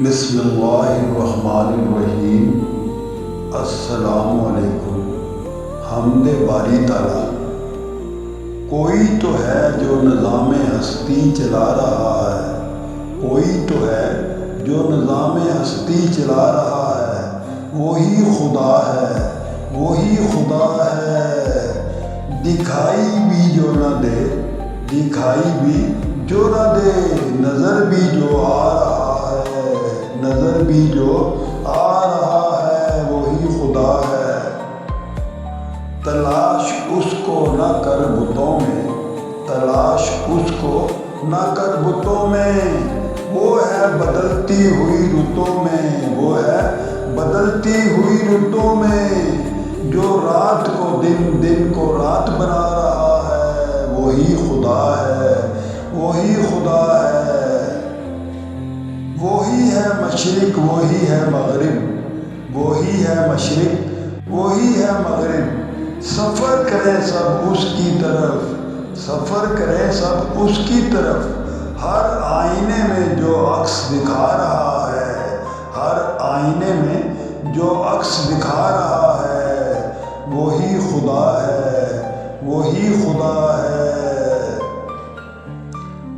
بسم اللہ الرحمن الرحیم۔ السلام علیکم۔ حمد باری تعالیٰ۔ کوئی تو ہے جو نظام ہستی چلا رہا ہے، کوئی تو ہے جو نظام ہستی چلا رہا ہے، وہی خدا ہے، وہی خدا ہے۔ دکھائی بھی جو نہ دے، دکھائی بھی جو نہ دے، نظر بھی جو آ رہا ہے، نظر بھی جو آ رہا ہے، وہی خدا ہے۔ تلاش اس کو نہ کر بتوں میں، تلاش اس کو نہ کر بتوں میں، وہ ہے بدلتی ہوئی رتوں میں، وہ ہے بدلتی ہوئی رتوں میں، جو رات کو دن، دن کو رات بنا رہا ہے، وہی خدا ہے، وہی خدا ہے۔ وہی ہے مشرق، وہی ہے مغرب، وہی ہے مشرق، وہی ہے مغرب۔ سفر کریں سب اس کی طرف، سفر کریں سب اس کی طرف، ہر آئینے میں جو عکس دکھا رہا ہے، ہر آئینے میں جو عکس دکھا رہا ہے، وہی خدا ہے، وہی خدا ہے۔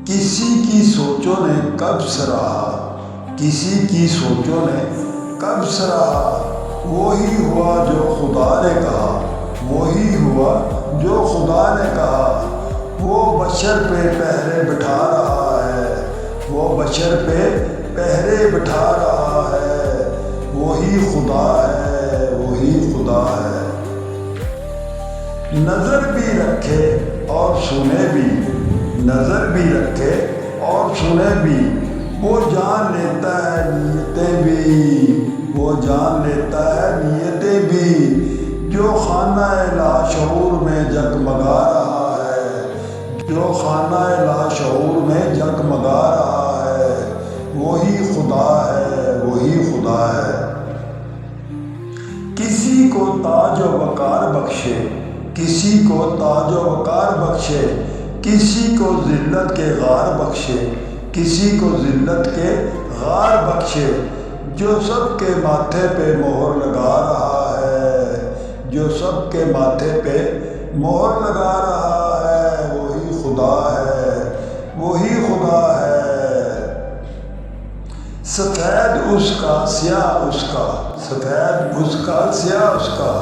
کسی کی سوچوں نے کب سراہا، کسی کی سوچوں نے کب سراہا، وہی ہوا جو خدا نے کہا، وہی ہوا جو خدا نے کہا۔ وہ بشر پہ پہرے بٹھا رہا ہے، وہ بشر پہ پہرے بٹھا رہا ہے، وہی خدا ہے، وہی خدا ہے۔ نظر بھی رکھے اور سنے بھی، نظر بھی رکھے اور سنے بھی، وہ جان لیتا ہے نیتیں بھی، وہ جان لیتا ہے نیتیں بھی، جو خانہ لاشعور میں جگمگا رہا ہے، جو خانہ لاشعور میں جگمگا رہا ہے، وہی خدا ہے، وہی خدا ہے۔ کسی کو تاج و وقار بخشے، کسی کو تاج و وقار بخشے، کسی کو ذلت کے غار بخشے، کسی کو ذلت کے غار بخشے، جو سب کے ماتھے پہ مہر لگا رہا ہے، جو سب کے ماتھے پہ مہر لگا رہا ہے، وہی خدا ہے، وہی خدا ہے۔ سفید اس کا سیاہ اس کا، سفید اس کا سیاہ اس کا،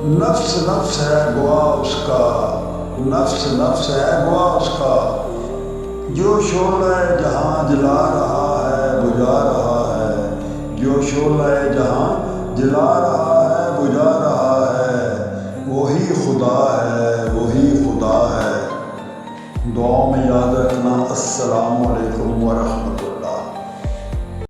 نفس نفس ہے گواہ اس کا، نفس نفس ہے گواہ اس کا، جو شعلہ جہاں جلا رہا ہے بجھا رہا ہے، جو شعلہ جہاں جلا رہا ہے بجھا رہا ہے، وہی خدا ہے، وہی خدا ہے۔ دعاؤں میں یاد رکھنا۔ السلام علیکم ورحمۃ اللہ۔